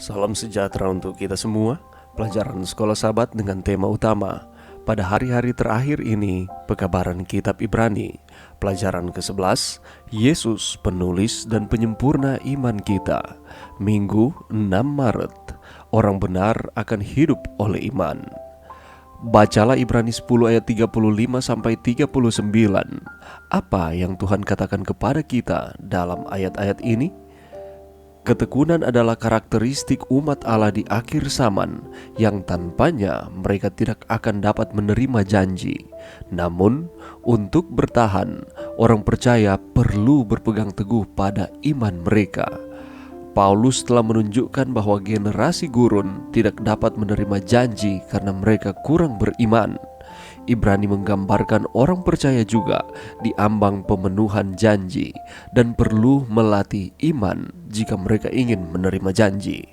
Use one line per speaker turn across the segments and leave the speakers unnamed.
Salam sejahtera untuk kita semua. Pelajaran Sekolah Sabat dengan tema utama pada hari-hari terakhir ini, pekabaran kitab Ibrani. Pelajaran ke-11, Yesus penulis dan penyempurna iman kita. Minggu 6 Maret, orang benar akan hidup oleh iman. Bacalah Ibrani 10 ayat 35 sampai 39. Apa yang Tuhan katakan kepada kita dalam ayat-ayat ini? Ketekunan adalah karakteristik umat Allah di akhir zaman yang tanpanya mereka tidak akan dapat menerima janji. Namun, untuk bertahan, orang percaya perlu berpegang teguh pada iman mereka. Paulus telah menunjukkan bahwa generasi gurun tidak dapat menerima janji karena mereka kurang beriman. Ibrani menggambarkan orang percaya juga diambang pemenuhan janji dan perlu melatih iman jika mereka ingin menerima janji.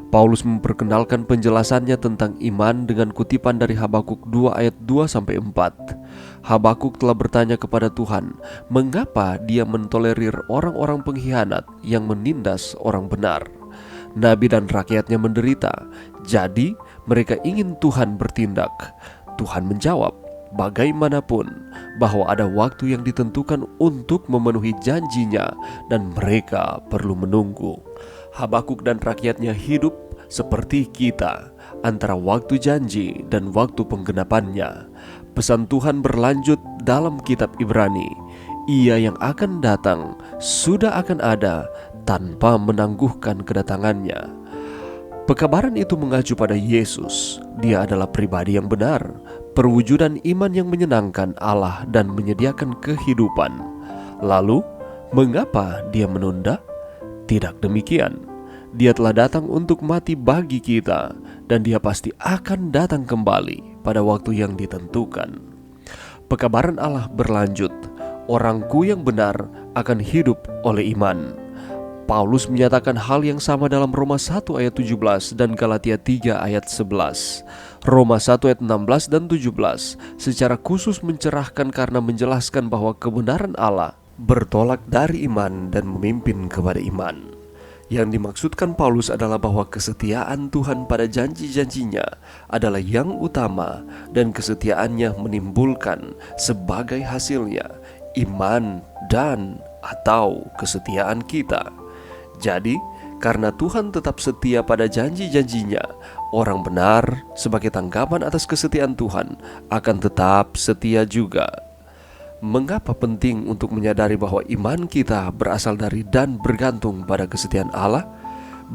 Paulus memperkenalkan penjelasannya tentang iman dengan kutipan dari Habakuk 2 ayat 2-4. Habakuk telah bertanya kepada Tuhan, mengapa dia mentolerir orang-orang pengkhianat yang menindas orang benar? Nabi dan rakyatnya menderita, jadi mereka ingin Tuhan bertindak. Tuhan menjawab, bagaimanapun bahwa ada waktu yang ditentukan untuk memenuhi janjinya dan mereka perlu menunggu. Habakuk dan rakyatnya hidup seperti kita antara waktu janji dan waktu penggenapannya. Pesan Tuhan berlanjut dalam kitab Ibrani. Ia yang akan datang sudah akan ada tanpa menangguhkan kedatangannya. Pekabaran itu mengacu pada Yesus. Dia adalah pribadi yang benar, perwujudan iman yang menyenangkan Allah dan menyediakan kehidupan. Lalu, mengapa dia menunda? Tidak demikian. Dia telah datang untuk mati bagi kita, dan dia pasti akan datang kembali pada waktu yang ditentukan. Pekabaran Allah berlanjut, orangku yang benar akan hidup oleh iman. Paulus menyatakan hal yang sama dalam Roma 1 ayat 17 dan Galatia 3 ayat 11. Roma 1 ayat 16 dan 17 secara khusus mencerahkan karena menjelaskan bahwa kebenaran Allah bertolak dari iman dan memimpin kepada iman. Yang dimaksudkan Paulus adalah bahwa kesetiaan Tuhan pada janji-janjinya adalah yang utama dan kesetiaannya menimbulkan sebagai hasilnya iman dan atau kesetiaan kita. Jadi, karena Tuhan tetap setia pada janji-janjinya, orang benar sebagai tanggapan atas kesetiaan Tuhan akan tetap setia juga. Mengapa penting untuk menyadari bahwa iman kita berasal dari dan bergantung pada kesetiaan Allah?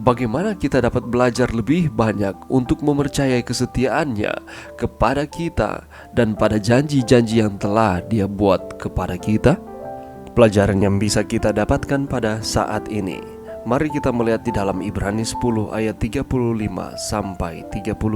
Bagaimana kita dapat belajar lebih banyak untuk mempercayai kesetiaannya kepada kita dan pada janji-janji yang telah Dia buat kepada kita? Pelajaran yang bisa kita dapatkan pada saat ini. Mari kita melihat di dalam Ibrani 10 ayat 35 sampai 39.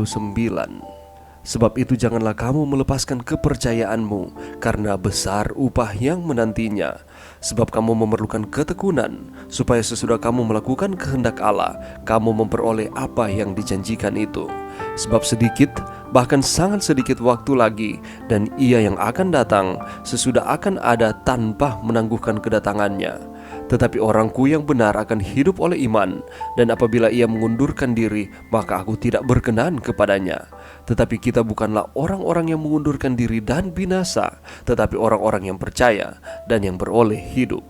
Sebab itu janganlah kamu melepaskan kepercayaanmu, karena besar upah yang menantinya. Sebab kamu memerlukan ketekunan, supaya sesudah kamu melakukan kehendak Allah, kamu memperoleh apa yang dijanjikan itu. Sebab sedikit, bahkan sangat sedikit waktu lagi, dan Ia yang akan datang sesudah akan ada tanpa menangguhkan kedatangannya. Tetapi orangku yang benar akan hidup oleh iman, dan apabila ia mengundurkan diri, maka aku tidak berkenan kepadanya. Tetapi kita bukanlah orang-orang yang mengundurkan diri dan binasa, tetapi orang-orang yang percaya dan yang beroleh hidup.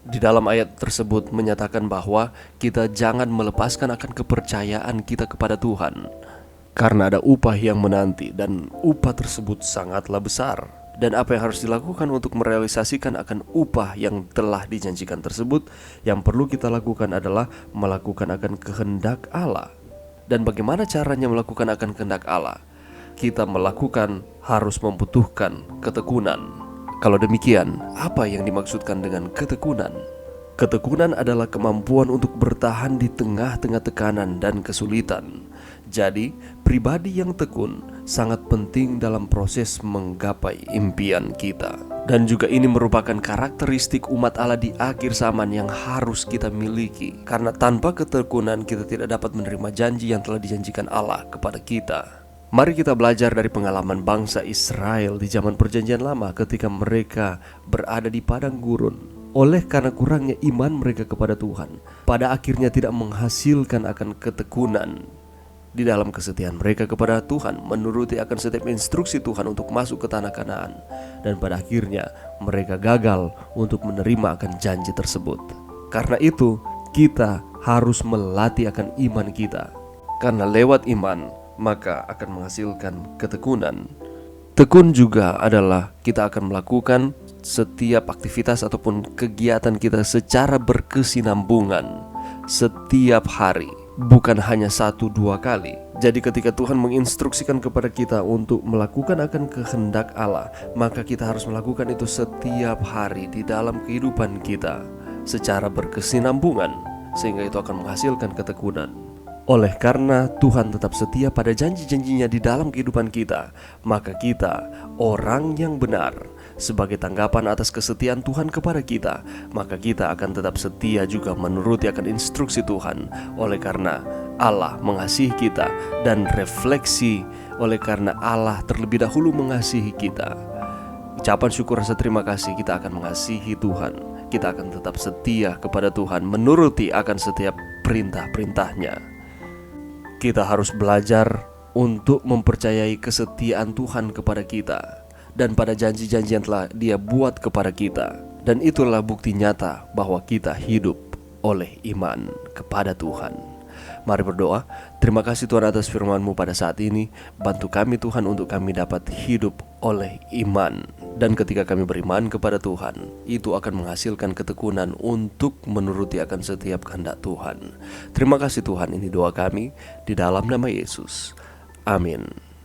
Di dalam ayat tersebut menyatakan bahwa kita jangan melepaskan akan kepercayaan kita kepada Tuhan, karena ada upah yang menanti dan upah tersebut sangatlah besar. Dan apa yang harus dilakukan untuk merealisasikan akan upah yang telah dijanjikan tersebut? Yang perlu kita lakukan adalah melakukan akan kehendak Allah. Dan bagaimana caranya melakukan akan kehendak Allah? Kita melakukan harus membutuhkan ketekunan. Kalau demikian, apa yang dimaksudkan dengan ketekunan? Ketekunan adalah kemampuan untuk bertahan di tengah-tengah tekanan dan kesulitan. Jadi, pribadi yang tekun sangat penting dalam proses menggapai impian kita. Dan juga ini merupakan karakteristik umat Allah di akhir zaman yang harus kita miliki. Karena tanpa ketekunan kita tidak dapat menerima janji yang telah dijanjikan Allah kepada kita. Mari kita belajar dari pengalaman bangsa Israel di zaman Perjanjian Lama ketika mereka berada di padang gurun. oleh karena kurangnya iman mereka kepada Tuhan, pada akhirnya tidak menghasilkan akan ketekunan di dalam kesetiaan mereka kepada Tuhan, menuruti akan setiap instruksi Tuhan untuk masuk ke tanah Kanaan, dan pada akhirnya mereka gagal untuk menerima akan janji tersebut. Karena itu kita harus melatih akan iman kita, karena lewat iman maka akan menghasilkan ketekunan. Tekun juga adalah kita akan melakukan setiap aktivitas ataupun kegiatan kita secara berkesinambungan setiap hari, bukan hanya 1-2 kali. Jadi ketika Tuhan menginstruksikan kepada kita untuk melakukan akan kehendak Allah, maka kita harus melakukan itu setiap hari di dalam kehidupan kita secara berkesinambungan, sehingga itu akan menghasilkan ketekunan. Oleh karena Tuhan tetap setia pada janji-janjinya di dalam kehidupan kita, maka kita orang yang benar. Sebagai tanggapan atas kesetiaan Tuhan kepada kita, maka kita akan tetap setia juga menuruti akan instruksi Tuhan. Oleh karena Allah mengasihi kita, dan refleksi oleh karena Allah terlebih dahulu mengasihi kita, ucapan syukur rasa terima kasih, kita akan mengasihi Tuhan. Kita akan tetap setia kepada Tuhan, menuruti akan setiap perintah-perintahnya. Kita harus belajar untuk mempercayai kesetiaan Tuhan kepada kita dan pada janji-janji yang telah Dia buat kepada kita. Dan itulah bukti nyata bahwa kita hidup oleh iman kepada Tuhan. Mari berdoa. Terima kasih Tuhan atas firman-Mu pada saat ini. Bantu kami Tuhan untuk kami dapat hidup oleh iman. Dan ketika kami beriman kepada Tuhan, itu akan menghasilkan ketekunan untuk menuruti akan setiap kehendak Tuhan. Terima kasih Tuhan, ini doa kami di dalam nama Yesus. Amin.